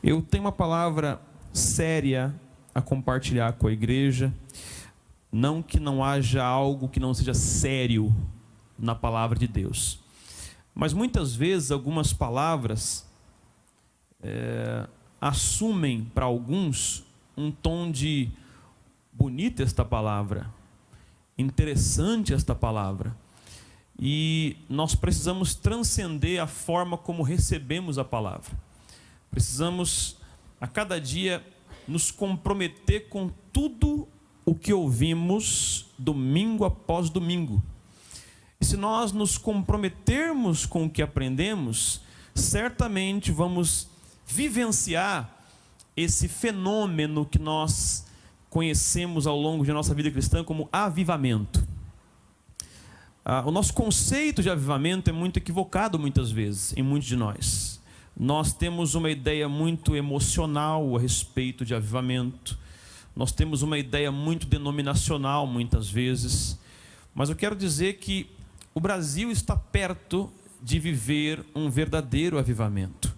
Eu tenho uma palavra séria a compartilhar com a igreja. Não que não haja algo que não seja sério na palavra de Deus. Mas muitas vezes algumas palavras assumem para alguns um tom de bonita esta palavra, interessante esta palavra. E nós precisamos transcender a forma como recebemos a palavra. Precisamos a cada dia nos comprometer com tudo o que ouvimos domingo após domingo. E se nós nos comprometermos com o que aprendemos, certamente vamos vivenciar esse fenômeno que nós conhecemos ao longo de nossa vida cristã como avivamento. O nosso conceito de avivamento é muito equivocado muitas vezes, em muitos de nós. Nós temos uma ideia muito emocional a respeito de avivamento. Nós temos uma ideia muito denominacional muitas vezes. Mas eu quero dizer que o Brasil está perto de viver um verdadeiro avivamento.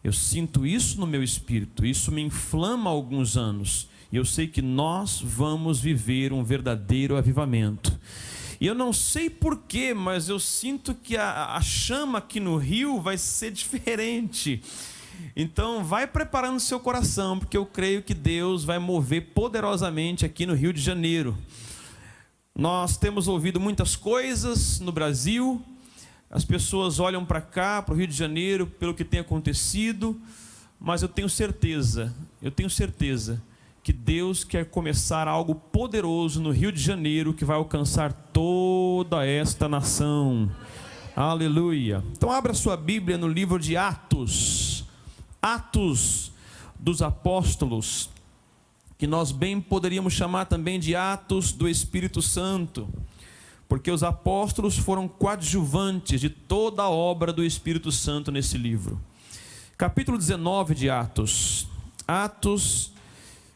Eu sinto isso no meu espírito, isso me inflama há alguns anos. E eu sei que nós vamos viver um verdadeiro avivamento. E eu não sei porquê, mas eu sinto que a chama aqui no Rio vai ser diferente. Então vai preparando seu coração, porque eu creio que Deus vai mover poderosamente aqui no Rio de Janeiro. Nós temos ouvido muitas coisas no Brasil, as pessoas olham para cá, para o Rio de Janeiro, pelo que tem acontecido, mas eu tenho certeza que Deus quer começar algo poderoso no Rio de Janeiro, que vai alcançar toda esta nação. Aleluia. Então abra sua Bíblia no livro de Atos, Atos dos Apóstolos, que nós bem poderíamos chamar também de Atos do Espírito Santo, porque os apóstolos foram coadjuvantes de toda a obra do Espírito Santo nesse livro. Capítulo 19 de Atos, Atos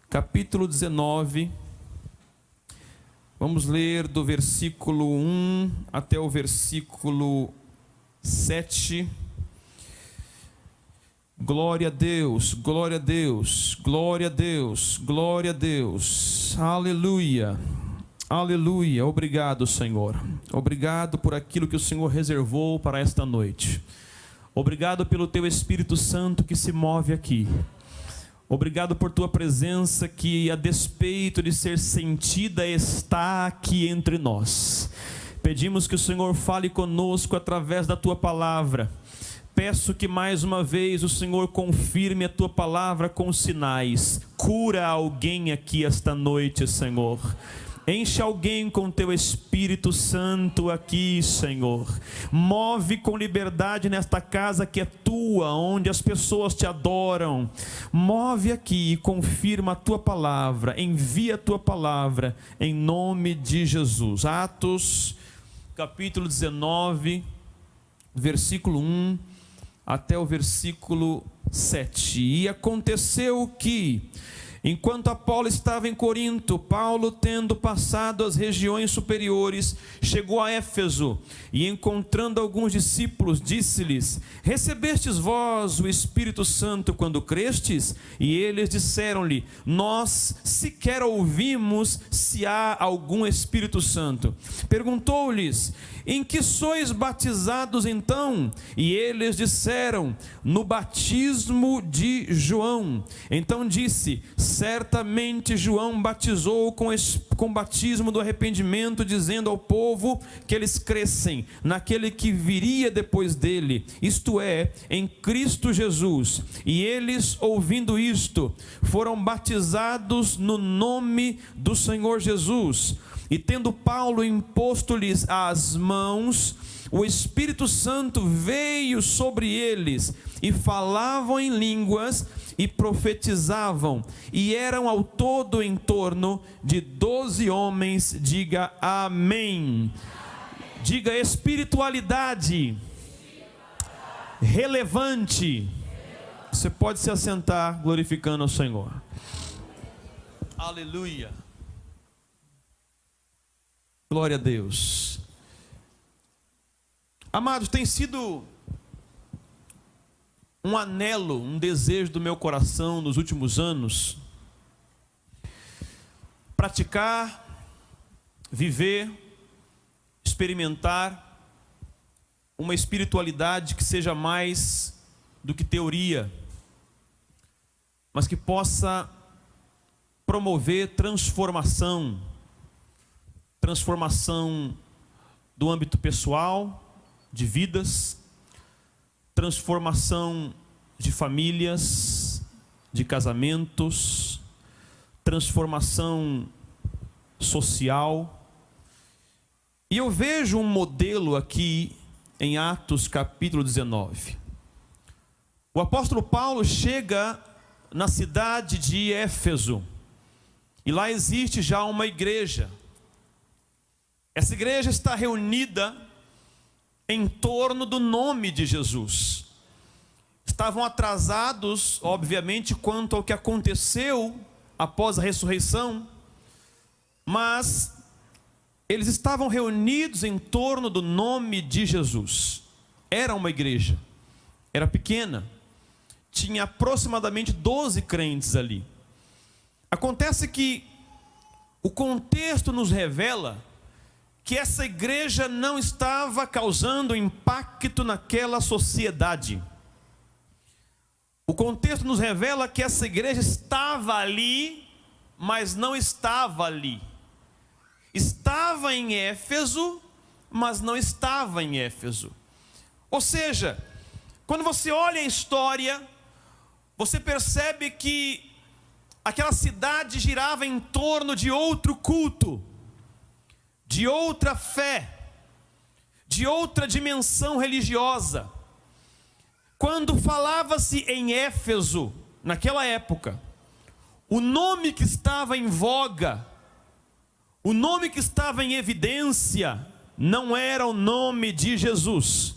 capítulo 19, vamos ler do versículo 1 até o versículo 7. Glória a Deus, glória a Deus, glória a Deus, glória a Deus, aleluia, aleluia. Obrigado, Senhor, obrigado por aquilo que o Senhor reservou para esta noite. Obrigado pelo Teu Espírito Santo que se move aqui. Obrigado por Tua presença que, a despeito de ser sentida, está aqui entre nós. Pedimos que o Senhor fale conosco através da Tua palavra. Peço que mais uma vez o Senhor confirme a Tua palavra com sinais. Cura alguém aqui esta noite, Senhor. Enche alguém com Teu Espírito Santo aqui, Senhor. Move com liberdade nesta casa que é Tua, onde as pessoas Te adoram. Move aqui e confirma a Tua palavra. Envia a Tua palavra em nome de Jesus. Atos, capítulo 19, versículo 1 até o versículo 7. E aconteceu que, enquanto Apolo estava em Corinto, Paulo, tendo passado as regiões superiores, chegou a Éfeso e, encontrando alguns discípulos, disse-lhes: recebestes vós o Espírito Santo quando crestes? E eles disseram-lhe: nós sequer ouvimos se há algum Espírito Santo. Perguntou-lhes: em que sois batizados então? E eles disseram: no batismo de João. Então disse: certamente João batizou com batismo do arrependimento, dizendo ao povo que eles crescem naquele que viria depois dele, isto é, em Cristo Jesus. E eles, ouvindo isto, foram batizados no nome do Senhor Jesus. E tendo Paulo imposto-lhes as mãos, o Espírito Santo veio sobre eles, e falavam em línguas e profetizavam, e eram ao todo em torno de 12 homens. Diga amém. Diga espiritualidade relevante. Você pode se assentar glorificando ao Senhor. Aleluia. Glória a Deus. Amados, tem sido um anelo, um desejo do meu coração nos últimos anos, praticar, viver, experimentar uma espiritualidade que seja mais do que teoria, mas que possa promover transformação do âmbito pessoal, de vidas, transformação de famílias, de casamentos, transformação social. E eu vejo um modelo aqui em Atos capítulo 19. O apóstolo Paulo chega na cidade de Éfeso, e lá existe já uma igreja. Essa igreja está reunida em torno do nome de Jesus. Estavam atrasados, obviamente, quanto ao que aconteceu após a ressurreição, mas eles estavam reunidos em torno do nome de Jesus. Era uma igreja, era pequena, tinha aproximadamente 12 crentes ali. Acontece que o contexto nos revela que essa igreja não estava causando impacto naquela sociedade. O contexto nos revela que essa igreja estava ali, mas não estava ali. Estava em Éfeso, mas não estava em Éfeso. Ou seja, quando você olha a história, você percebe que aquela cidade girava em torno de outro culto, de outra fé, de outra dimensão religiosa. Quando falava-se em Éfeso, naquela época, o nome que estava em voga, o nome que estava em evidência, não era o nome de Jesus.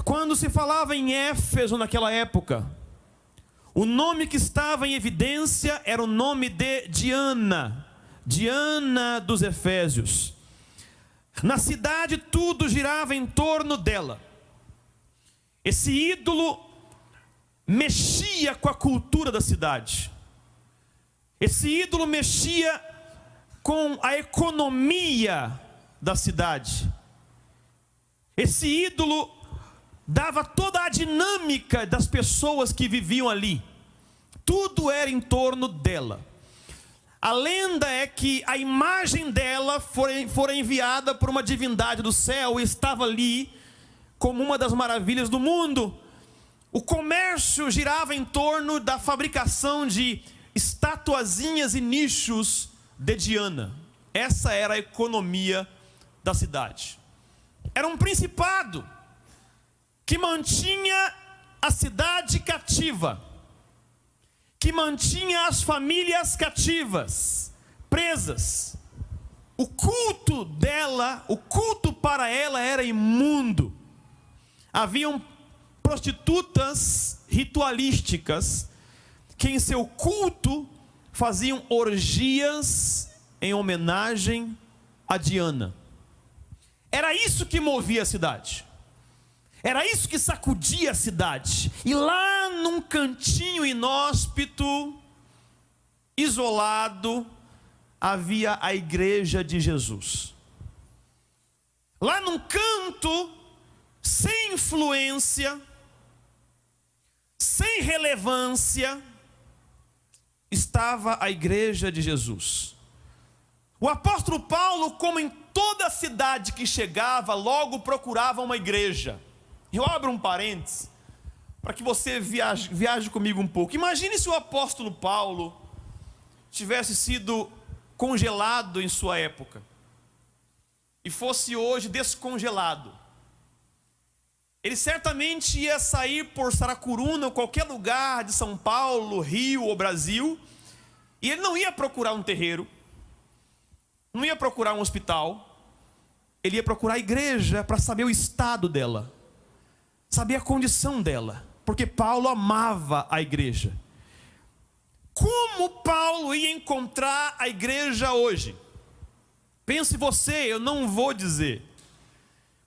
Quando se falava em Éfeso naquela época, o nome que estava em evidência era o nome de Diana, Diana dos Efésios. Na cidade tudo girava em torno dela. Esse ídolo mexia com a cultura da cidade. Esse ídolo mexia com a economia da cidade. Esse ídolo dava toda a dinâmica das pessoas que viviam ali. Tudo era em torno dela. A lenda é que a imagem dela fora enviada por uma divindade do céu e estava ali como uma das maravilhas do mundo. O comércio girava em torno da fabricação de estatuazinhas e nichos de Diana. Essa era a economia da cidade. Era um principado que mantinha a cidade cativa, que mantinha as famílias cativas, presas. O culto dela, o culto para ela era imundo. Haviam prostitutas ritualísticas que em seu culto faziam orgias em homenagem a Diana. Era isso que movia a cidade. Era isso que sacudia a cidade. E lá num cantinho inóspito, isolado, havia a igreja de Jesus. Lá num canto, sem influência, sem relevância, estava a igreja de Jesus. O apóstolo Paulo, como em toda cidade que chegava, logo procurava uma igreja. Eu abro um parênteses para que você viaje comigo um pouco. Imagine se o apóstolo Paulo tivesse sido congelado em sua época e fosse hoje descongelado. Ele certamente ia sair por Saracuruna ou qualquer lugar de São Paulo, Rio ou Brasil, e ele não ia procurar um terreiro, não ia procurar um hospital, ele ia procurar a igreja para saber o estado dela, saber a condição dela, porque Paulo amava a igreja. Como Paulo ia encontrar a igreja hoje? Pense você, eu não vou dizer.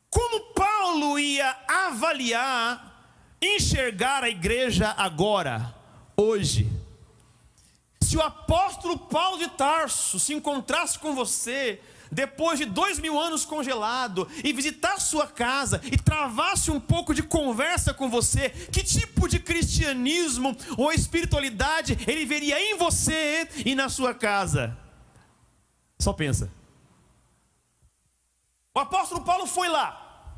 Como Paulo ia avaliar enxergar a igreja agora, hoje. Se o apóstolo Paulo de Tarso se encontrasse com você depois de 2000 anos congelado e visitasse sua casa e travasse um pouco de conversa com você, que tipo de cristianismo ou espiritualidade ele veria em você e na sua casa? Só pensa. O apóstolo Paulo foi lá,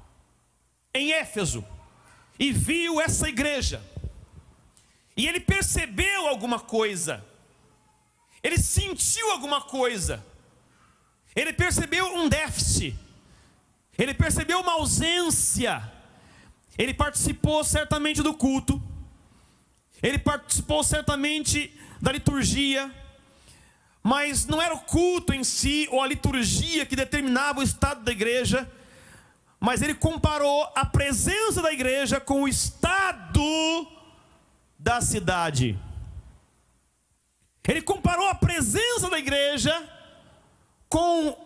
em Éfeso, e viu essa igreja, e ele percebeu alguma coisa, ele sentiu alguma coisa, ele percebeu um déficit, ele percebeu uma ausência. Ele participou certamente do culto, ele participou certamente da liturgia, mas não era o culto em si ou a liturgia que determinava o estado da igreja, mas ele comparou a presença da igreja com o estado da cidade. Ele comparou a presença da igreja com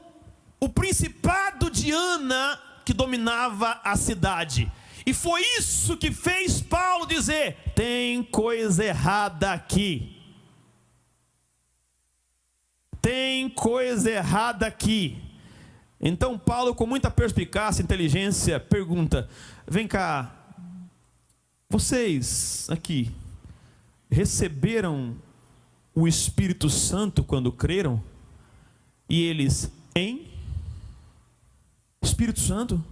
o principado de Ana que dominava a cidade. E foi isso que fez Paulo dizer: tem coisa errada aqui. Tem coisa errada aqui. Então Paulo, com muita perspicácia e inteligência, pergunta: vem cá, vocês aqui receberam o Espírito Santo quando creram? E eles, hein? Espírito Santo?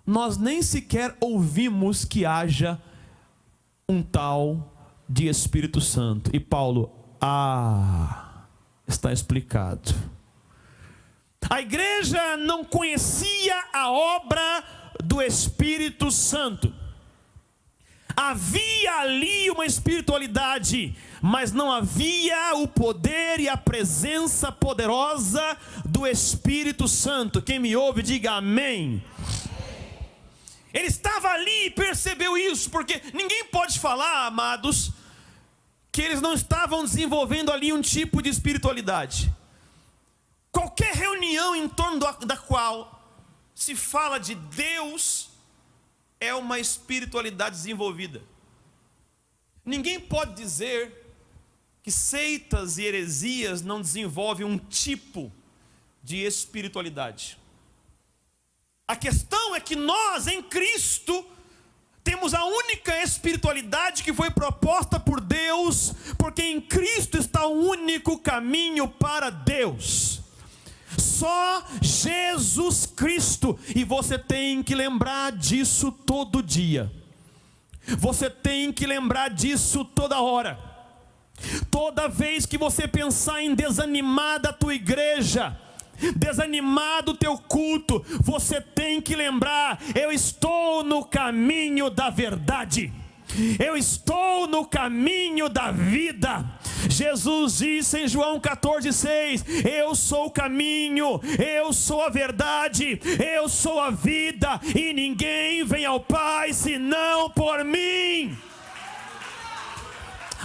Nós nem sequer ouvimos que haja um tal de Espírito Santo. E Paulo, está explicado. A igreja não conhecia a obra do Espírito Santo. Havia ali uma espiritualidade, mas não havia o poder e a presença poderosa do Espírito Santo. Quem me ouve, diga amém. Ele estava ali e percebeu isso, porque ninguém pode falar, amados, que eles não estavam desenvolvendo ali um tipo de espiritualidade. Qualquer reunião em torno da qual se fala de Deus é uma espiritualidade desenvolvida. Ninguém pode dizer que seitas e heresias não desenvolvem um tipo de espiritualidade. A questão é que nós, em Cristo, temos a única espiritualidade que foi proposta por Deus, porque em Cristo está o único caminho para Deus. Só Jesus Cristo, e você tem que lembrar disso todo dia. Você tem que lembrar disso toda hora. Toda vez que você pensar em desanimar da tua igreja, desanimar do teu culto, você tem que lembrar: eu estou no caminho da verdade, eu estou no caminho da vida. Jesus disse em João 14,6: eu sou o caminho, eu sou a verdade, eu sou a vida, e ninguém vem ao Pai senão por mim.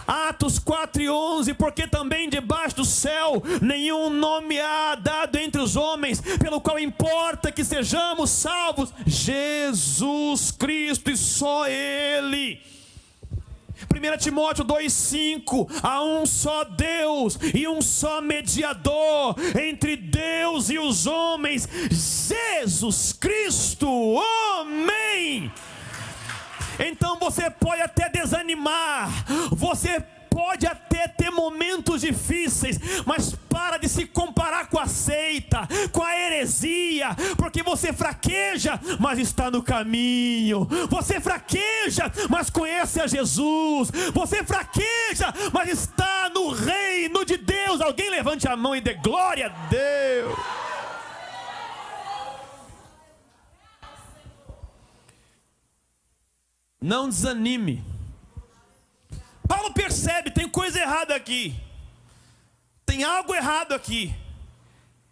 Atos 4:11: porque também debaixo do céu nenhum nome há dado entre os homens, pelo qual importa que sejamos salvos, Jesus Cristo e só Ele. 1 Timóteo 2,5: há um só Deus e um só mediador entre Deus e os homens, Jesus Cristo, amém. Então você pode até desanimar, você pode até ter momentos difíceis, mas para de se comparar com a seita, com a heresia, porque você fraqueja, mas está no caminho. Você fraqueja, mas conhece a Jesus. Você fraqueja, mas está no reino de Deus. Alguém levante a mão e dê glória a Deus. Não desanime. Paulo percebe: tem coisa errada aqui, tem algo errado aqui.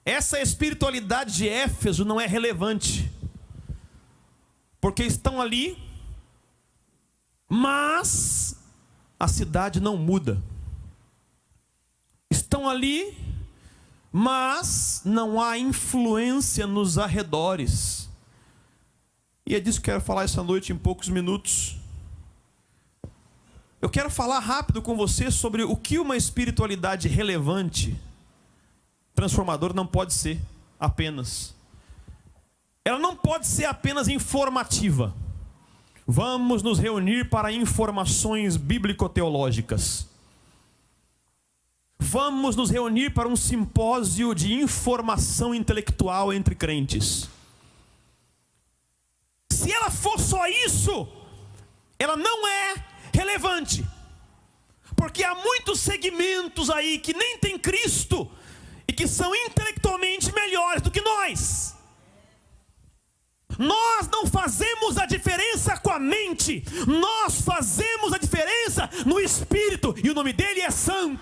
Essa espiritualidade de Éfeso não é relevante, porque estão ali, mas a cidade não muda. Estão ali, mas não há influência nos arredores. E é disso que eu quero falar essa noite em poucos minutos. Eu quero falar rápido com você sobre o que uma espiritualidade relevante, transformadora, não pode ser apenas. Ela não pode ser apenas informativa. Vamos nos reunir para informações bíblico-teológicas. Vamos nos reunir para um simpósio de informação intelectual entre crentes. Se ela for só isso, ela não é relevante. Porque há muitos segmentos aí que nem tem Cristo e que são intelectualmente melhores do que nós. Nós não fazemos a diferença com a mente, nós fazemos a diferença no Espírito, e o nome dele é Santo.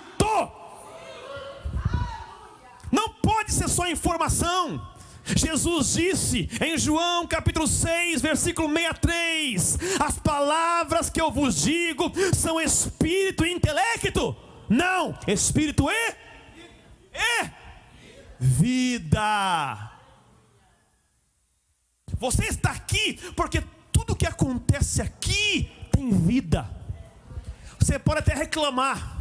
Não pode ser só informação. Jesus disse em João capítulo 6, versículo 63, as palavras que eu vos digo são espírito e intelecto. Não, espírito e vida. Você está aqui porque tudo que acontece aqui tem vida. Você pode até reclamar,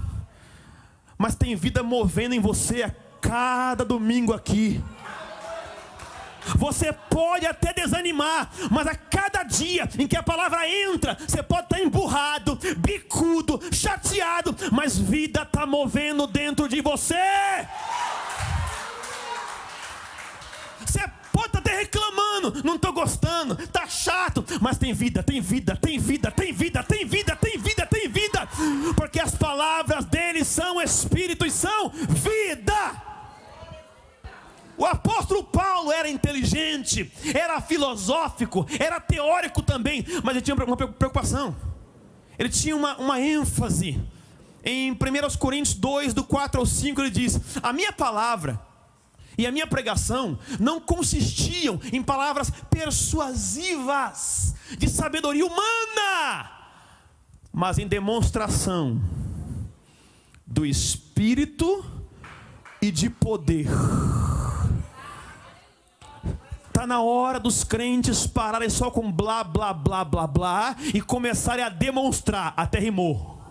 mas tem vida movendo em você a cada domingo aqui. Você pode até desanimar, mas a cada dia em que a palavra entra, você pode estar emburrado, bicudo, chateado, mas vida está movendo dentro de você. Você pode estar até reclamando, não estou gostando, está chato, mas tem vida, tem vida, tem vida, tem vida, tem vida, tem vida, tem vida, porque as palavras dele são espírito e são vida. O apóstolo Paulo era inteligente, era filosófico, era teórico também, mas ele tinha uma preocupação. Ele tinha uma ênfase. Em 1 Coríntios 2, do 4 ao 5, ele diz: a minha palavra e a minha pregação não consistiam em palavras persuasivas de sabedoria humana, mas em demonstração do Espírito e de poder. Está na hora dos crentes pararem só com blá, blá, blá, blá, blá e começarem a demonstrar. Até rimou.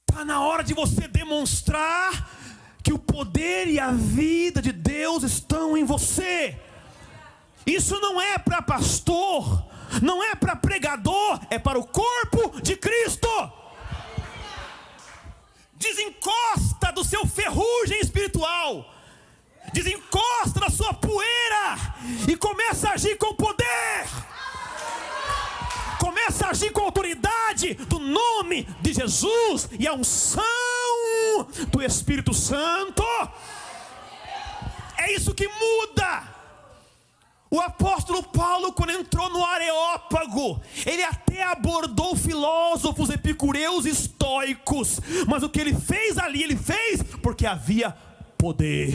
Está na hora de você demonstrar que o poder e a vida de Deus estão em você. Isso não é para pastor, não é para pregador, é para o corpo de Cristo. Desencosta do seu ferrugem espiritual, desencosta da sua poeira e começa a agir com poder, começa a agir com autoridade do nome de Jesus e a unção do Espírito Santo. É isso que muda. O apóstolo Paulo, quando entrou no Areópago, ele até abordou filósofos epicureus e estoicos, mas o que ele fez ali, ele fez porque havia poder.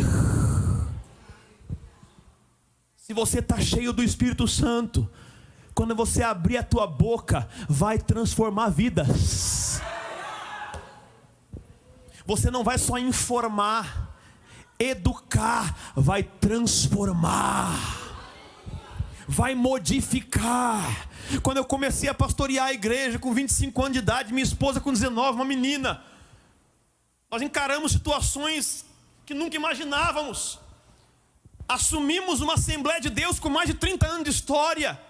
Se você está cheio do Espírito Santo, quando você abrir a tua boca, vai transformar vidas. Você não vai só informar, educar, vai transformar, vai modificar. Quando eu comecei a pastorear a igreja com 25 anos de idade, minha esposa com 19, uma menina, nós encaramos situações que nunca imaginávamos. Assumimos uma Assembleia de Deus com mais de 30 anos de história,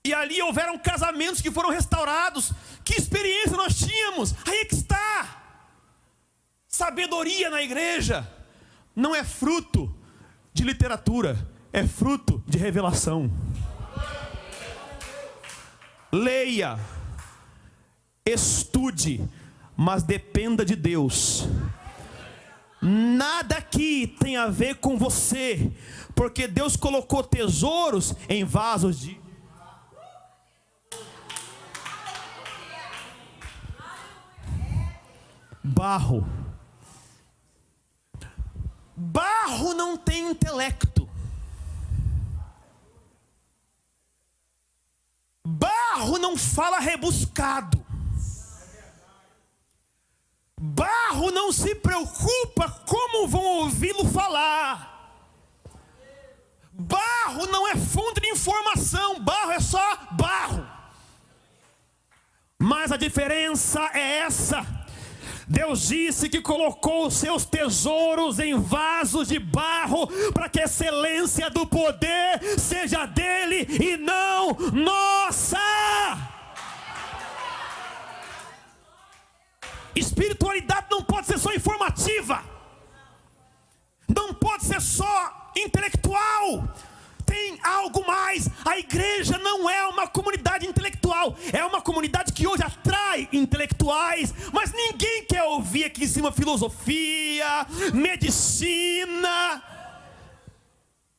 e ali houveram casamentos que foram restaurados. Que experiência nós tínhamos! Aí é que está. Sabedoria na igreja não é fruto de literatura, é fruto de revelação. Leia, estude, mas dependa de Deus. Nada aqui tem a ver com você, porque Deus colocou tesouros em vasos de barro. Barro não tem intelecto. Barro não fala rebuscado. Barro não se preocupa como vão ouvi-lo falar. Barro não é fonte de informação, barro é só barro. Mas a diferença é essa: Deus disse que colocou os seus tesouros em vasos de barro, para que a excelência do poder seja dele e não nossa. Espiritualidade não pode ser só informativa, não pode ser só intelectual. Tem algo mais. A igreja não é uma comunidade intelectual, é uma comunidade que hoje atrai intelectuais, mas ninguém quer ouvir aqui em cima filosofia, medicina.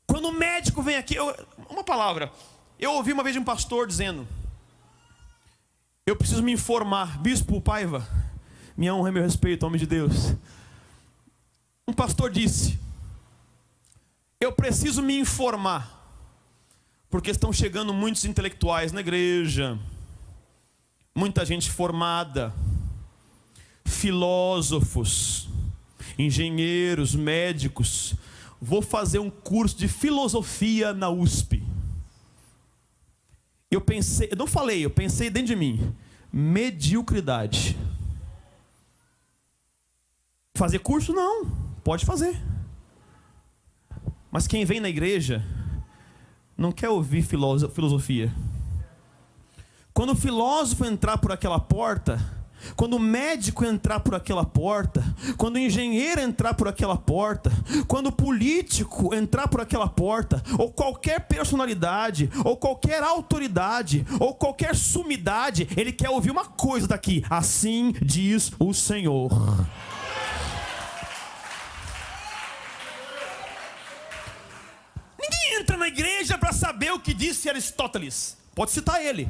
Quando o médico vem aqui, uma palavra, eu ouvi uma vez de um pastor dizendo: eu preciso me informar. Bispo Paiva, minha honra e meu respeito, homem de Deus. Um pastor disse: eu preciso me informar, porque estão chegando muitos intelectuais na igreja, muita gente formada, filósofos, engenheiros, médicos. Vou fazer um curso de filosofia na USP. Eu pensei, eu não falei, eu pensei dentro de mim: mediocridade. Fazer curso não, pode fazer. Mas quem vem na igreja não quer ouvir filosofia. Quando o filósofo entrar por aquela porta, quando o médico entrar por aquela porta, quando o engenheiro entrar por aquela porta, quando o político entrar por aquela porta, ou qualquer personalidade, ou qualquer autoridade, ou qualquer sumidade, ele quer ouvir uma coisa daqui: assim diz o Senhor. Ninguém entra na igreja para saber o que disse Aristóteles. Pode citar ele.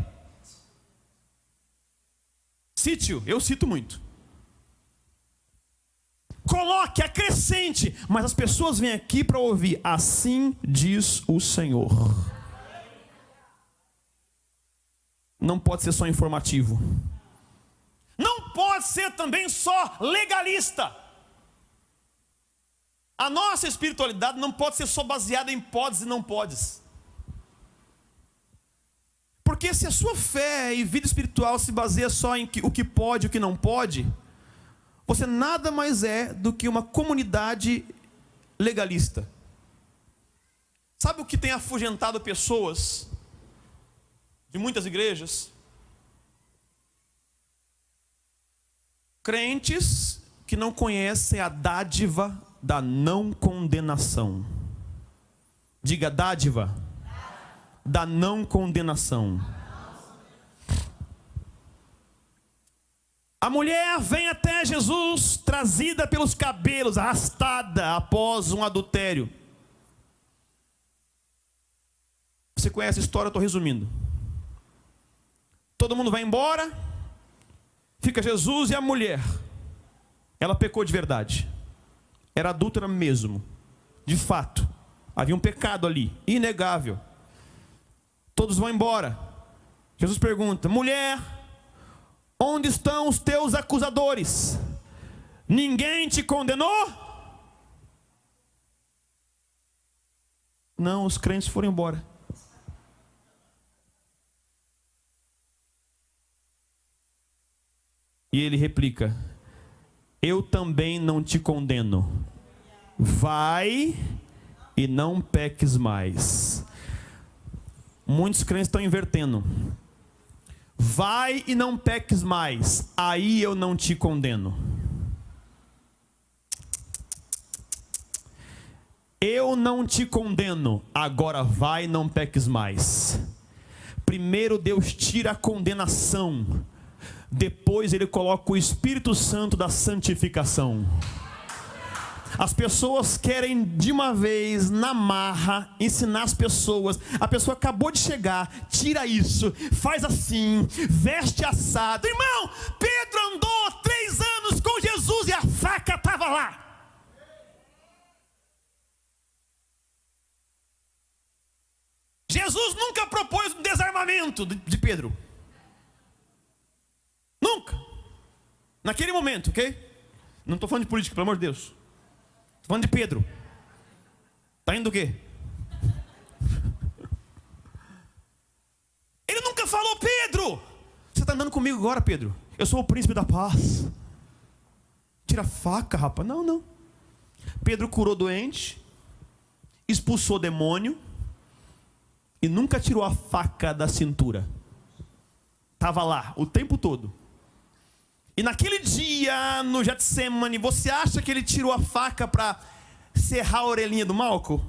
Cite-o, eu cito muito. Coloque, acrescente. Mas as pessoas vêm aqui para ouvir: assim diz o Senhor. Não pode ser só informativo. Não pode ser também só legalista. A nossa espiritualidade não pode ser só baseada em podes e não podes. Porque se a sua fé e vida espiritual se baseia só em o que pode e o que não pode, você nada mais é do que uma comunidade legalista. Sabe o que tem afugentado pessoas de muitas igrejas? Crentes que não conhecem a dádiva da não condenação. Diga: dádiva da não condenação. A mulher vem até Jesus trazida pelos cabelos, arrastada após um adultério. Você conhece a história, eu estou resumindo. Todo mundo vai embora, fica Jesus e a mulher. Ela pecou de verdade, era adúltera mesmo, de fato. Havia um pecado ali, inegável. Todos vão embora. Jesus pergunta: mulher, onde estão os teus acusadores? Ninguém te condenou? Não, os crentes foram embora. E ele replica: eu também não te condeno. Vai e não peques mais. Muitos crentes estão invertendo. Vai e não peques mais, aí eu não te condeno. Eu não te condeno, agora vai e não peques mais. Primeiro Deus tira a condenação, depois Ele coloca o Espírito Santo da santificação. As pessoas querem de uma vez, na marra, ensinar as pessoas. A pessoa acabou de chegar, tira isso, faz assim, veste assado. Irmão, Pedro andou 3 anos com Jesus e a faca estava lá. Jesus nunca propôs um desarmamento de Pedro. Nunca. Naquele momento, ok? Não estou falando de política, pelo amor de Deus. Estou falando de Pedro. Está indo o quê? falou: Pedro, você está andando comigo agora, Pedro? Eu sou o príncipe da paz. Tira a faca, rapaz. Não. Pedro curou doente, expulsou demônio e nunca tirou a faca da cintura. Estava lá o tempo todo. E naquele dia, no Getsemane, você acha que ele tirou a faca para serrar a orelhinha do Malco?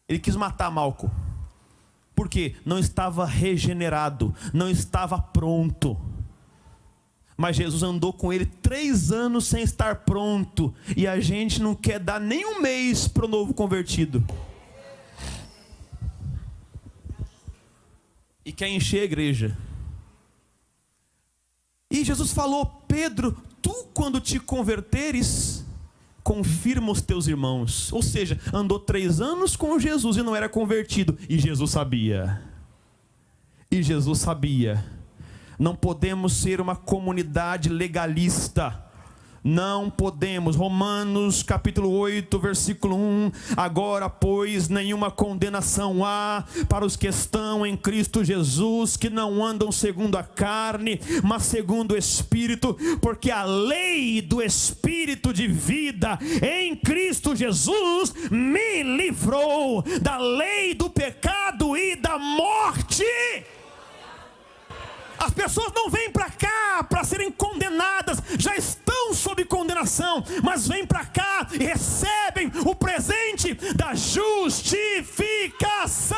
Ele quis matar Malco. Por quê? Não estava regenerado, não estava pronto. Mas Jesus andou com ele 3 anos sem estar pronto. E a gente não quer dar nem um mês para o novo convertido. E quer encher a igreja. E Jesus falou: Pedro, tu quando te converteres, confirma os teus irmãos. Ou seja, andou 3 anos com Jesus e não era convertido. E Jesus sabia. Não podemos ser uma comunidade legalista. Não podemos. Romanos capítulo 8, versículo 1. Agora, pois, nenhuma condenação há para os que estão em Cristo Jesus, que não andam segundo a carne, mas segundo o Espírito, porque a lei do Espírito de vida em Cristo Jesus me livrou da lei do pecado e da morte. As pessoas não vêm para cá para serem condenadas, já estão sob condenação, mas vêm para cá e recebem o presente da justificação.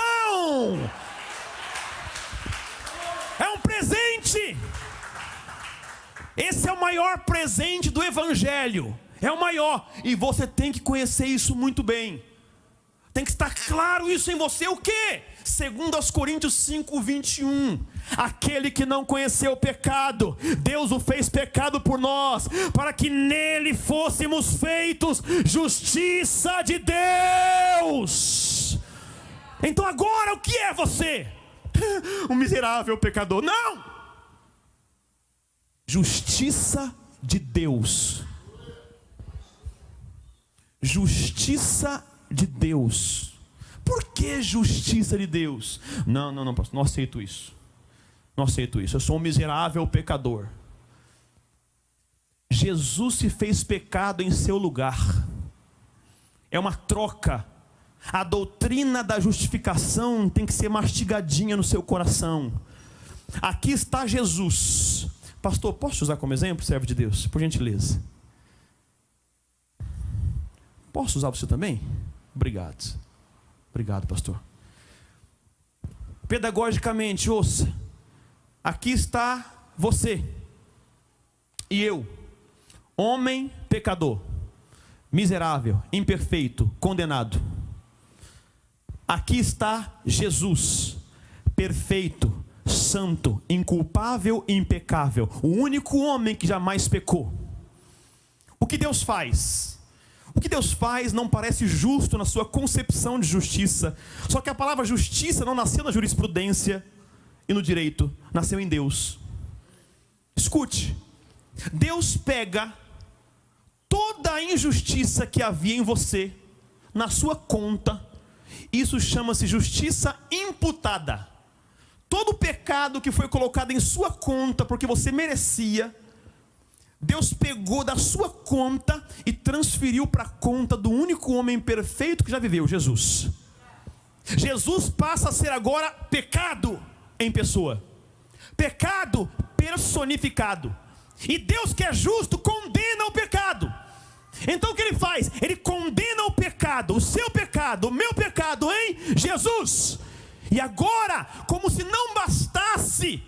É um presente. Esse é o maior presente do Evangelho. É o maior. E você tem que conhecer isso muito bem. Tem que estar claro isso em você. O quê? 2 Coríntios 5, 21. Aquele que não conheceu o pecado, Deus o fez pecado por nós, para que nele fôssemos feitos justiça de Deus. Então agora o que é você? Um miserável pecador? Não! Justiça de Deus. Justiça de Deus. Por que justiça de Deus? Não, pastor, não aceito isso. Não aceito isso. Eu sou um miserável pecador. Jesus se fez pecado em seu lugar. É uma troca. A doutrina da justificação tem que ser mastigadinha no seu coração. Aqui está Jesus. Pastor, posso te usar como exemplo, servo de Deus? Por gentileza. Posso usar você também? Obrigado. Obrigado, pastor. Pedagogicamente, ouça. Aqui está você e eu, homem pecador, miserável, imperfeito, condenado. Aqui está Jesus, perfeito, santo, inculpável e impecável, o único homem que jamais pecou. O que Deus faz? O que Deus faz não parece justo na sua concepção de justiça. Só que a palavra justiça não nasceu na jurisprudência e no direito, nasceu em Deus. Escute, Deus pega toda a injustiça que havia em você, na sua conta. Isso chama-se justiça imputada. Todo o pecado que foi colocado em sua conta porque você merecia, Deus pegou da sua conta e transferiu para a conta do único homem perfeito que já viveu, Jesus. Jesus passa a ser agora pecado em pessoa. Pecado personificado. E Deus, que é justo, condena o pecado. Então o que Ele faz? Ele condena o pecado, o seu pecado, o meu pecado em Jesus. E agora, como se não bastasse,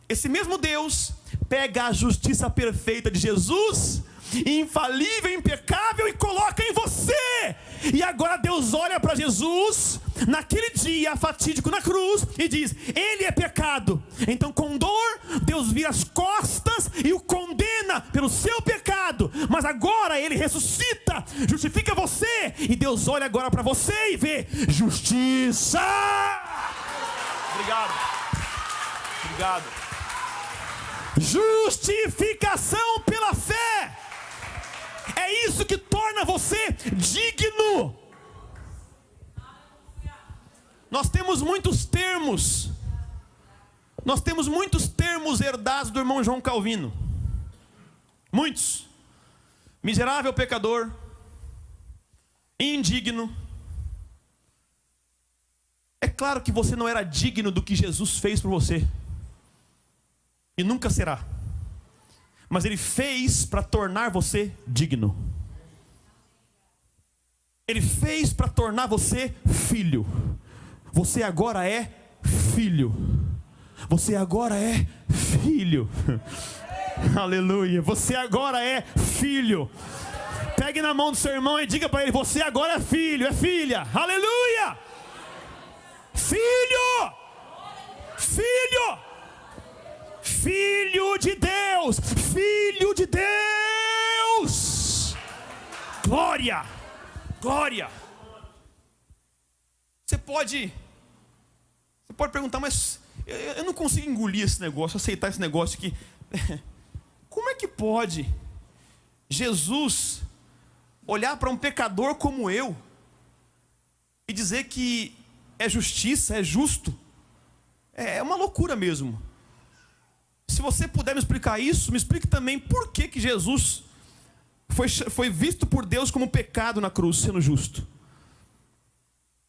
esse mesmo Deus pega a justiça perfeita de Jesus, infalível, impecável, e coloca em você. E agora Deus olha para Jesus naquele dia fatídico na cruz e diz: ele é pecado. Então com dor Deus vira as costas e o condena pelo seu pecado. Mas agora ele ressuscita, justifica você, e Deus olha agora para você e vê justiça. Obrigado. Justificação pela fé. É isso que torna você digno. Nós temos muitos termos Nós temos muitos termos herdados do irmão João Calvino. Muitos. Miserável pecador, indigno. É claro que você não era digno do que Jesus fez por você. E nunca será. Mas Ele fez para tornar você digno. Ele fez para tornar você filho. Você agora é filho. Você agora é filho. Aleluia. Você agora é filho. Pegue na mão do seu irmão e diga para ele: você agora é filho, é filha. Aleluia. Filho. Filho. Filho de Deus. Filho de Deus. Glória. Glória. Você pode perguntar, mas eu não consigo engolir esse negócio, aceitar esse negócio aqui. Como é que pode Jesus olhar para um pecador como eu e dizer que é justiça, é justo? É uma loucura mesmo. Se você puder me explicar isso, me explique também por que Jesus foi visto por Deus como pecado na cruz, sendo justo.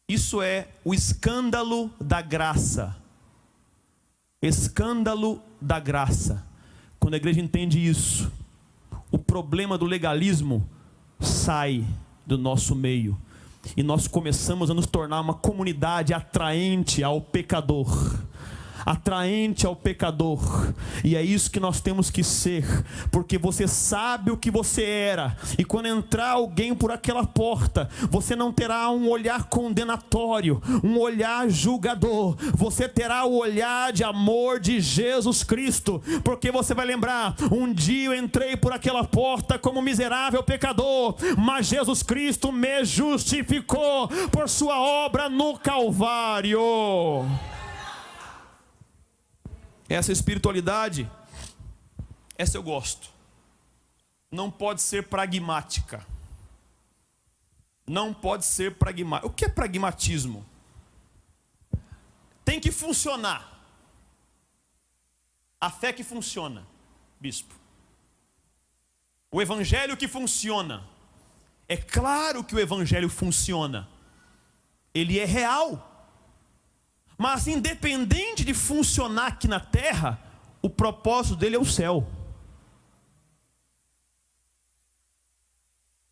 Isso é o escândalo da graça. Escândalo da graça. Quando a igreja entende isso, o problema do legalismo sai do nosso meio. E nós começamos a nos tornar uma comunidade atraente ao pecador. Atraente ao pecador. E é isso que nós temos que ser, porque você sabe o que você era, e quando entrar alguém por aquela porta, você não terá um olhar condenatório, um olhar julgador, você terá o olhar de amor de Jesus Cristo, porque você vai lembrar: um dia eu entrei por aquela porta como miserável pecador, mas Jesus Cristo me justificou por sua obra no Calvário. Essa espiritualidade, essa eu gosto. Não pode ser pragmática. Não pode ser pragmática. O que é pragmatismo? Tem que funcionar. A fé que funciona, bispo. O evangelho que funciona. É claro que o evangelho funciona. Ele é real. Mas independente de funcionar aqui na terra, o propósito dele é o céu.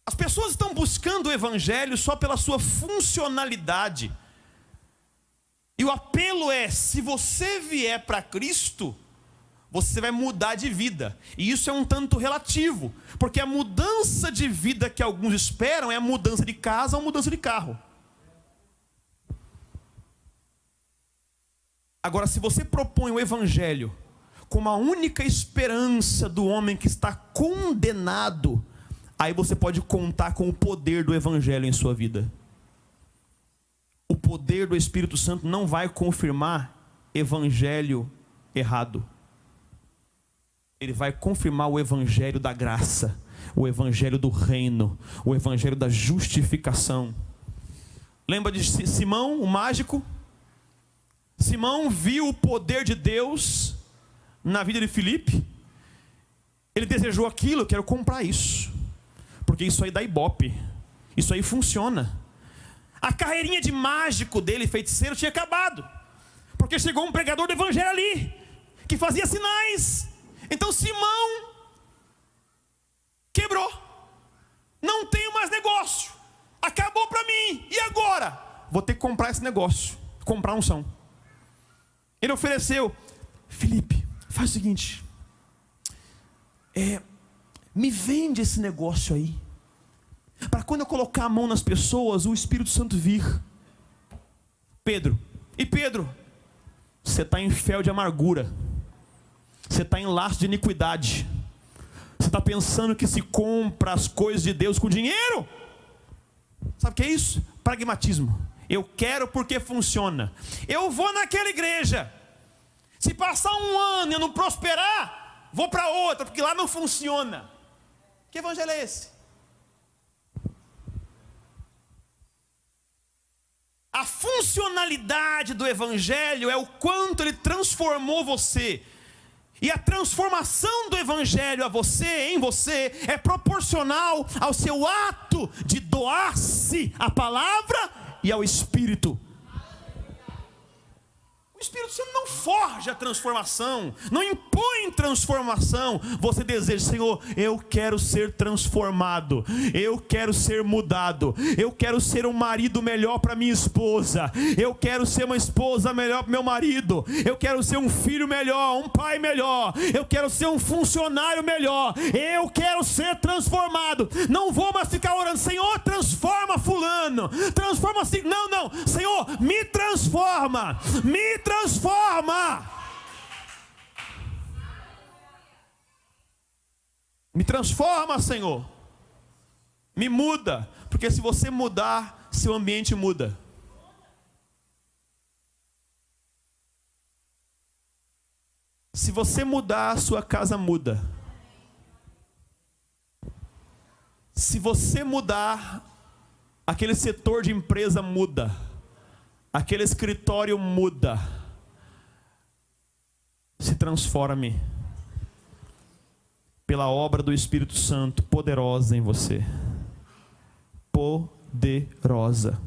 As pessoas estão buscando o evangelho só pela sua funcionalidade. E o apelo é: se você vier para Cristo, você vai mudar de vida. E isso é um tanto relativo, porque a mudança de vida que alguns esperam é a mudança de casa ou mudança de carro. Agora, se você propõe o evangelho como a única esperança do homem que está condenado, aí você pode contar com o poder do evangelho em sua vida. O poder do Espírito Santo não vai confirmar evangelho errado. Ele vai confirmar o evangelho da graça, o evangelho do reino, o evangelho da justificação. Lembra de Simão, o mágico? Simão viu o poder de Deus na vida de Filipe. Ele desejou aquilo: eu quero comprar isso, porque isso aí dá ibope, isso aí funciona. A carreirinha de mágico dele, feiticeiro, tinha acabado, porque chegou um pregador do evangelho ali, que fazia sinais. Então Simão quebrou. Não tenho mais negócio, acabou para mim, e agora? Vou ter que comprar esse negócio, comprar unção. Ele ofereceu: Filipe, faz o seguinte, me vende esse negócio aí, para quando eu colocar a mão nas pessoas, o Espírito Santo vir. Pedro, você está em fel de amargura, você está em laço de iniquidade, você está pensando que se compra as coisas de Deus com dinheiro. Sabe o que é isso? Pragmatismo. Eu quero porque funciona. Eu vou naquela igreja. Se passar um ano e eu não prosperar, vou para outra, porque lá não funciona. Que evangelho é esse? A funcionalidade do Evangelho é o quanto ele transformou você. E a transformação do Evangelho em você, é proporcional ao seu ato de doar-se à palavra e ao Espírito. O Espírito Santo não forja a transformação, não impõe transformação. Você deseja, Senhor, eu quero ser transformado, eu quero ser mudado, eu quero ser um marido melhor para minha esposa, eu quero ser uma esposa melhor para meu marido, eu quero ser um filho melhor, um pai melhor, eu quero ser um funcionário melhor, eu quero ser transformado. Não vou mais ficar orando, Senhor, transforma fulano, transforma assim. Não, Senhor, me transforma, me transforma, Senhor, me muda, porque se você mudar, seu ambiente muda. Se você mudar, sua casa muda. Se você mudar, aquele setor de empresa muda, aquele escritório muda. Se transforme pela obra do Espírito Santo poderosa em você. Poderosa.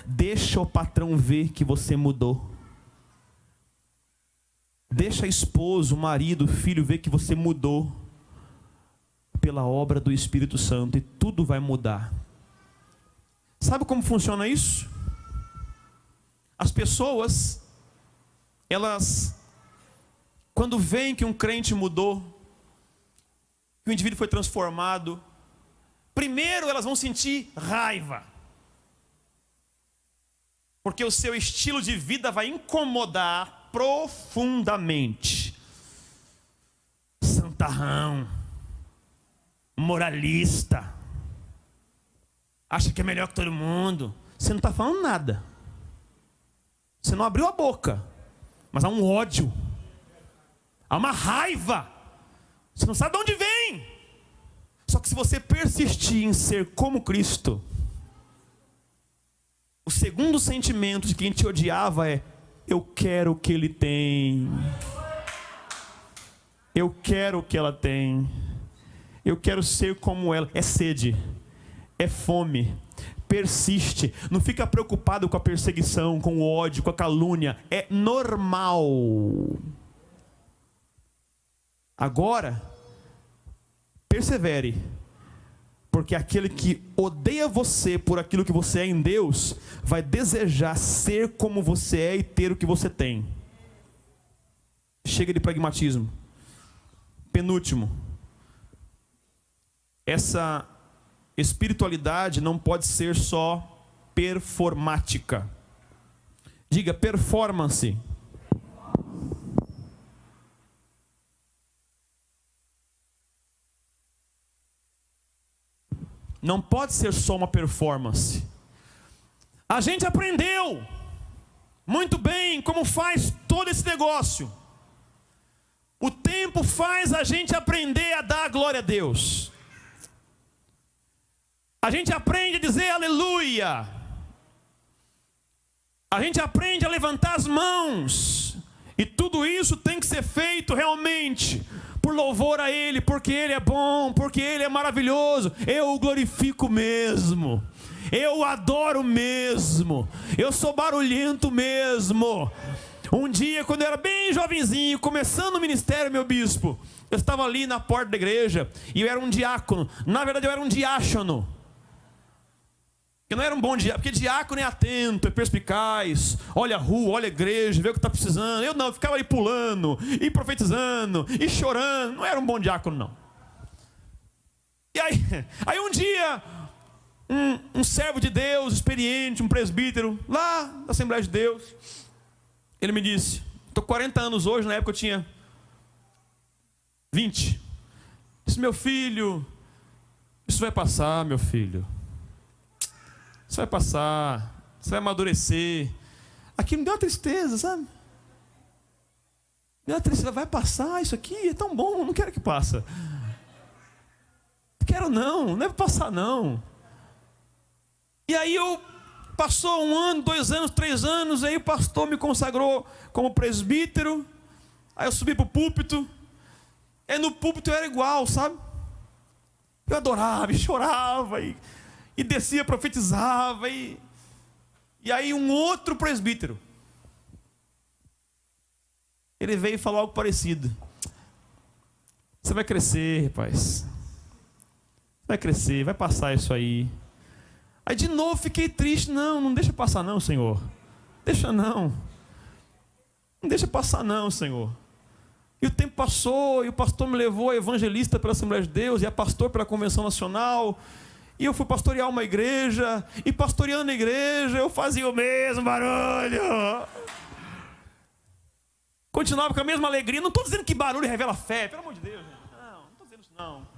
Deixa o patrão ver que você mudou. Deixa a esposa, o marido, o filho ver que você mudou pela obra do Espírito Santo, e tudo vai mudar. Sabe como funciona isso? As pessoas, elas, quando veem que um crente mudou, que o indivíduo foi transformado, primeiro elas vão sentir raiva, porque o seu estilo de vida vai incomodar profundamente. Santarrão, moralista, acha que é melhor que todo mundo. Você não está falando nada, você não abriu a boca, mas há um ódio, há uma raiva, você não sabe de onde vem. Só que se você persistir em ser como Cristo, o segundo sentimento de quem te odiava é: eu quero o que ele tem, eu quero o que ela tem, eu quero ser como ela. É sede, é fome, persiste, não fica preocupado com a perseguição, com o ódio, com a calúnia, é normal. Agora, persevere, porque aquele que odeia você por aquilo que você é em Deus, vai desejar ser como você é e ter o que você tem. Chega de pragmatismo. Penúltimo, essa espiritualidade não pode ser só performática. Diga performance. Não pode ser só uma performance. A gente aprendeu muito bem como faz todo esse negócio. O tempo faz a gente aprender a dar glória a Deus. A gente aprende a dizer aleluia. A gente aprende a levantar as mãos. E tudo isso tem que ser feito realmente por louvor a Ele, porque Ele é bom, porque Ele é maravilhoso. Eu o glorifico mesmo, eu o adoro mesmo, eu sou barulhento mesmo. Um dia, quando eu era bem jovenzinho, começando o ministério, meu bispo, eu estava ali na porta da igreja, e eu era um diácono. Na verdade eu era um diácono. Eu não era um bom diácono, porque diácono é atento, é perspicaz, olha a rua, olha a igreja, vê o que está precisando. Eu não, eu ficava ali pulando, e profetizando, e chorando. Não era um bom diácono, não. E aí um dia, um servo de Deus, experiente, um presbítero, lá da Assembleia de Deus, ele me disse, estou 40 anos hoje, na época eu tinha 20. Disse: meu filho, isso vai passar, meu filho. Isso vai passar, você vai amadurecer. Aqui me deu uma tristeza, sabe? Me deu uma tristeza, vai passar, isso aqui é tão bom, não quero que passe. Não quero não, não é para passar não. E aí passou 1 ano, 2 anos, 3 anos, aí o pastor me consagrou como presbítero. Aí eu subi para o púlpito. E no púlpito eu era igual, sabe? Eu adorava e chorava e descia, profetizava. E aí um outro presbítero, ele veio e falou algo parecido. Você vai crescer, rapaz. Vai crescer, vai passar isso aí. Aí de novo fiquei triste. Não deixa passar não, Senhor. Deixa não. Não deixa passar não, Senhor. E o tempo passou, e o pastor me levou a evangelista pela Assembleia de Deus, e a pastor pela Convenção Nacional. E eu fui pastorear uma igreja, e pastoreando a igreja, eu fazia o mesmo barulho. Continuava com a mesma alegria. Não estou dizendo que barulho revela fé, pelo amor de Deus. Não estou dizendo isso não.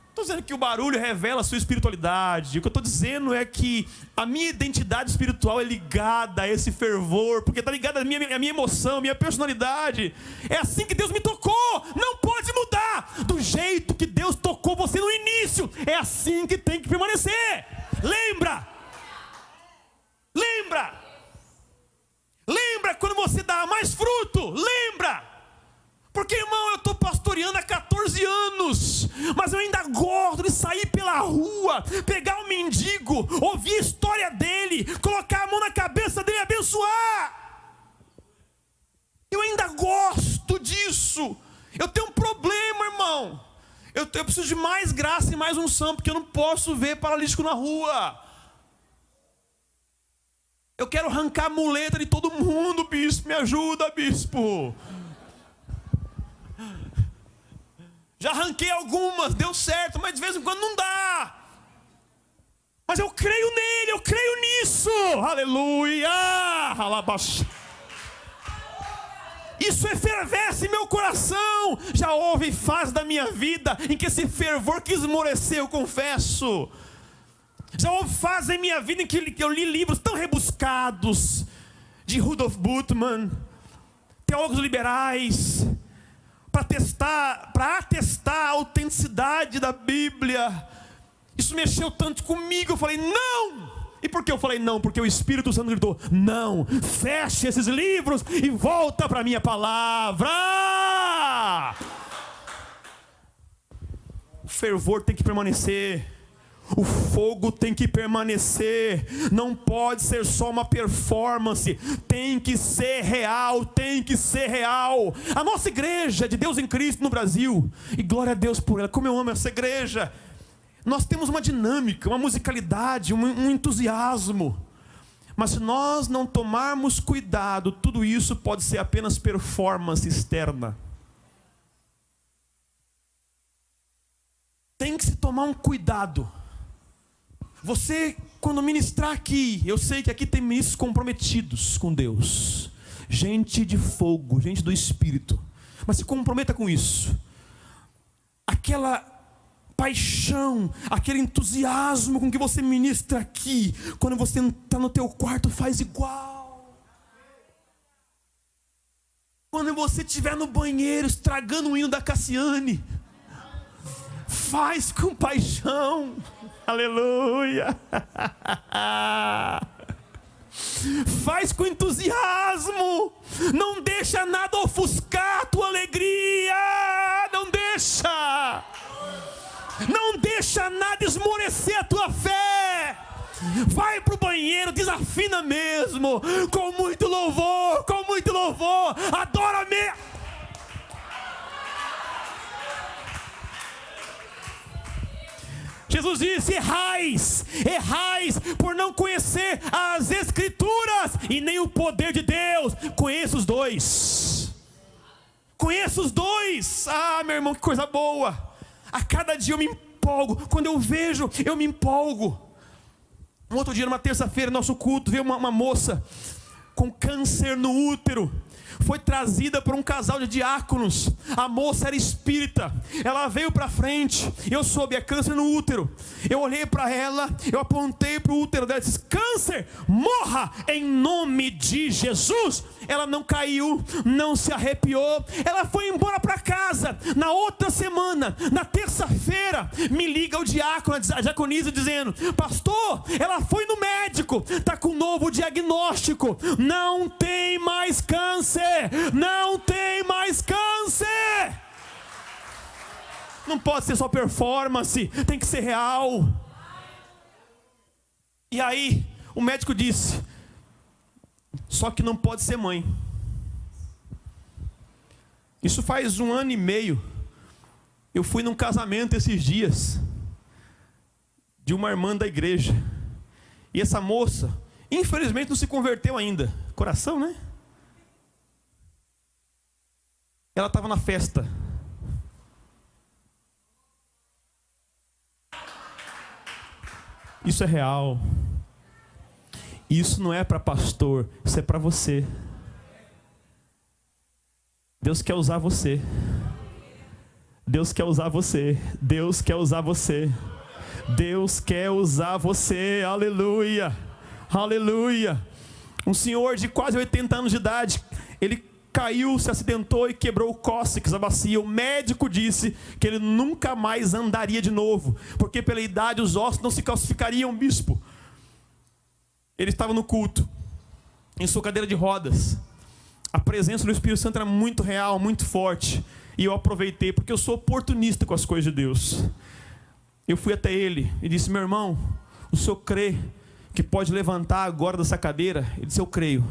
Estou dizendo que o barulho revela a sua espiritualidade. O que eu estou dizendo é que a minha identidade espiritual é ligada a esse fervor, porque está ligada à minha emoção, à minha personalidade. É assim que Deus me tocou. Não pode mudar. Do jeito que Deus tocou você no início, é assim que tem que permanecer. Lembra quando você dá mais fruto. Lembra. Porque, irmão, eu estou pastoreando há 14 anos, mas eu ainda gosto de sair pela rua, pegar um mendigo, ouvir a história dele, colocar a mão na cabeça dele e abençoar. Eu ainda gosto disso. Eu tenho um problema, irmão. Eu preciso de mais graça e mais unção, porque eu não posso ver paralítico na rua. Eu quero arrancar a muleta de todo mundo, bispo. Me ajuda, bispo. Já arranquei algumas, deu certo, mas de vez em quando não dá. Mas eu creio nele, eu creio nisso. Aleluia! Alabaxa. Isso efervesce meu coração. Já houve fase da minha vida em que esse fervor quis esmorecer, eu confesso. Já houve fase em minha vida em que eu li livros tão rebuscados, de Rudolf Bultmann, teólogos liberais, para atestar a autenticidade da Bíblia. Isso mexeu tanto comigo, eu falei, não! E por que eu falei não? Porque o Espírito Santo gritou, não, feche esses livros e volta para a minha palavra. O fervor tem que permanecer. O fogo tem que permanecer. Não pode ser só uma performance. Tem que ser real. Tem que ser real. A nossa igreja de Deus em Cristo no Brasil, e glória a Deus por ela, como eu amo essa igreja. Nós temos uma dinâmica, uma musicalidade, um entusiasmo. Mas se nós não tomarmos cuidado, tudo isso pode ser apenas performance externa. Tem que se tomar um cuidado. Você, quando ministrar aqui, eu sei que aqui tem ministros comprometidos com Deus, gente de fogo, gente do Espírito, mas se comprometa com isso. Aquela paixão, aquele entusiasmo com que você ministra aqui, quando você está no teu quarto, faz igual. Quando você estiver no banheiro estragando o hino da Cassiane, faz com paixão. Aleluia. Faz com entusiasmo. Não deixa nada ofuscar a tua alegria. Não deixa. Não deixa nada esmorecer a tua fé. Vai para o banheiro, desafina mesmo, com muito louvor, adora mesmo. Jesus disse, errais por não conhecer as Escrituras e nem o poder de Deus. Conheço os dois. Ah, meu irmão, que coisa boa. A cada dia eu me empolgo. Quando eu vejo, eu me empolgo. Um outro dia, numa terça-feira, nosso culto, veio uma moça com câncer no útero. foi trazida por um casal de diáconos. A moça era espírita. Ela veio para frente. Eu soube, é câncer no útero. Eu olhei para ela, eu apontei para o útero dela e disse: câncer, morra em nome de Jesus. Ela não caiu, não se arrepiou. Ela foi embora para casa. Na outra semana, na terça-feira, me liga o diácono, a diaconisa, dizendo: pastor, ela foi no médico, está com um novo diagnóstico. Não tem mais câncer. Não tem mais câncer. Não pode ser só performance, tem que ser real. E aí, o médico disse: só que não pode ser mãe. Isso faz 1 ano e meio. Eu fui num casamento esses dias, de uma irmã da igreja. E essa moça, infelizmente, não se converteu ainda. Coração, né? Ela estava na festa. Isso é real. Isso não é para pastor, isso é para você. Deus quer usar você. Deus quer usar você. Deus quer usar você. Deus quer usar você. Aleluia. Aleluia. Um senhor de quase 80 anos de idade, ele caiu, se acidentou e quebrou o cóccix, a bacia. O médico disse que ele nunca mais andaria de novo, porque pela idade os ossos não se calcificariam, bispo. Ele estava no culto, em sua cadeira de rodas. A presença do Espírito Santo era muito real, muito forte. E eu aproveitei, porque eu sou oportunista com as coisas de Deus. Eu fui até ele e disse: meu irmão, o senhor crê que pode levantar agora dessa cadeira? Ele disse: eu creio.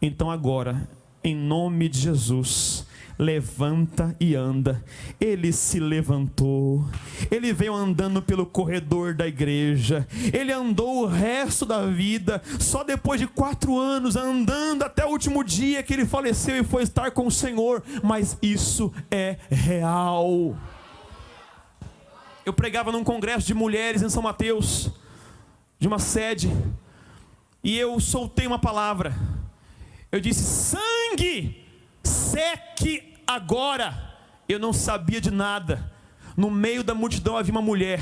Então agora, em nome de Jesus, levanta e anda. Ele se levantou. Ele veio andando pelo corredor da igreja. Ele andou o resto da vida. Só depois de 4 anos andando até o último dia que ele faleceu e foi estar com o Senhor. Mas isso é real. Eu pregava num congresso de mulheres em São Mateus, de uma sede, e eu soltei uma palavra. Eu disse: sangue, seque agora. Eu não sabia de nada. No meio da multidão havia uma mulher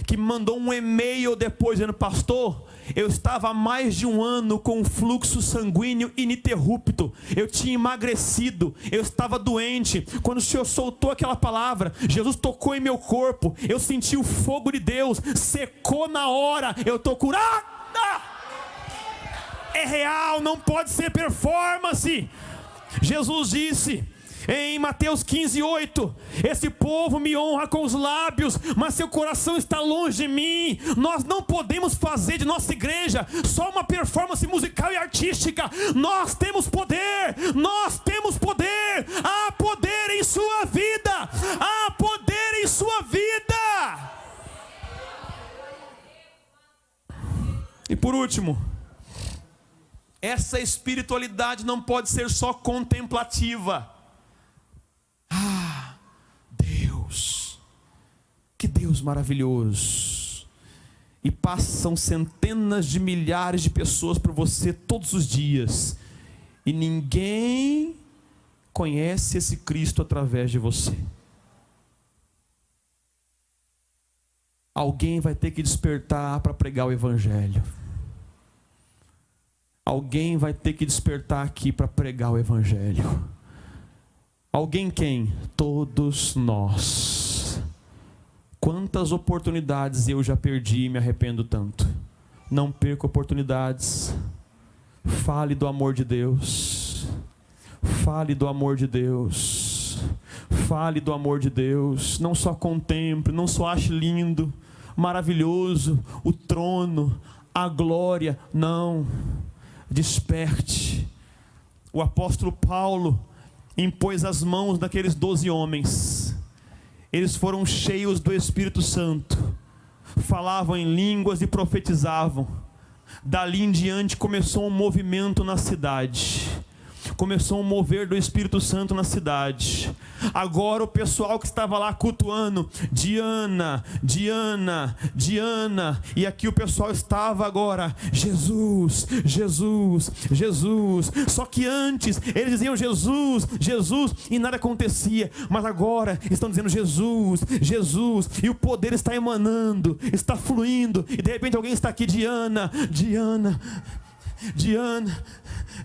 que me mandou um e-mail depois dizendo: pastor, eu estava há mais de 1 ano com um fluxo sanguíneo ininterrupto. Eu tinha emagrecido, eu estava doente. Quando o Senhor soltou aquela palavra, Jesus tocou em meu corpo. Eu senti o fogo de Deus, secou na hora. Eu estou curada. É real, não pode ser performance. Jesus disse em Mateus 15:8: esse povo me honra com os lábios, mas seu coração está longe de mim. Nós não podemos fazer de nossa igreja só uma performance musical e artística. Nós temos poder. Nós temos poder. Há poder em sua vida. Há poder em sua vida. E por último, essa espiritualidade não pode ser só contemplativa. Ah, Deus, que Deus maravilhoso. E passam centenas de milhares de pessoas por você todos os dias, e ninguém conhece esse Cristo através de você. Alguém vai ter que despertar para pregar o Evangelho. Alguém vai ter que despertar aqui para pregar o Evangelho. Alguém quem? Todos nós. Quantas oportunidades eu já perdi e me arrependo tanto. Não perca oportunidades. Fale do amor de Deus. Fale do amor de Deus. Fale do amor de Deus. Não só contemple, não só ache lindo, maravilhoso, o trono, a glória. Não. Desperte. O apóstolo Paulo impôs as mãos daqueles 12 homens. Eles foram cheios do Espírito Santo, falavam em línguas e profetizavam. Dali em diante começou um movimento na cidade. começou um mover do Espírito Santo na cidade. Agora o pessoal que estava lá cultuando, Diana, Diana, Diana, e aqui o pessoal estava agora, Jesus, Jesus, Jesus. Só que antes eles diziam Jesus, Jesus, e nada acontecia, mas agora estão dizendo Jesus, Jesus, e o poder está emanando, está fluindo, e de repente alguém está aqui, Diana, Diana, Diana,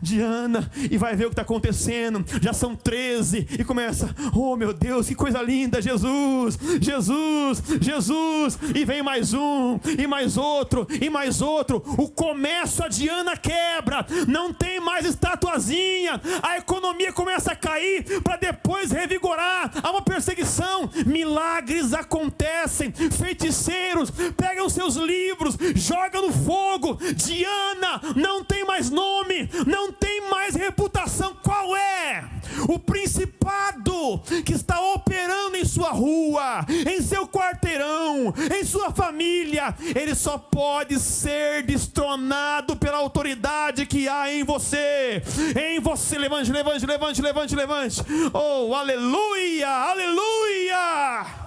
Diana, e vai ver o que está acontecendo. Já são 13 e começa, oh meu Deus, que coisa linda, Jesus, Jesus, Jesus, e vem mais um, e mais outro, e mais outro. O comércio, a Diana quebra, não tem mais estatuazinha, a economia começa a cair para depois revigorar. Há uma perseguição, milagres acontecem, feiticeiros pegam seus livros, jogam no fogo. Diana não tem mais nome, não tem mais reputação. Qual é o principado que está operando em sua rua, em seu quarteirão, em sua família? Ele só pode ser destronado pela autoridade que há em você. Em você, levante, levante, levante, levante, levante. Oh, aleluia, aleluia.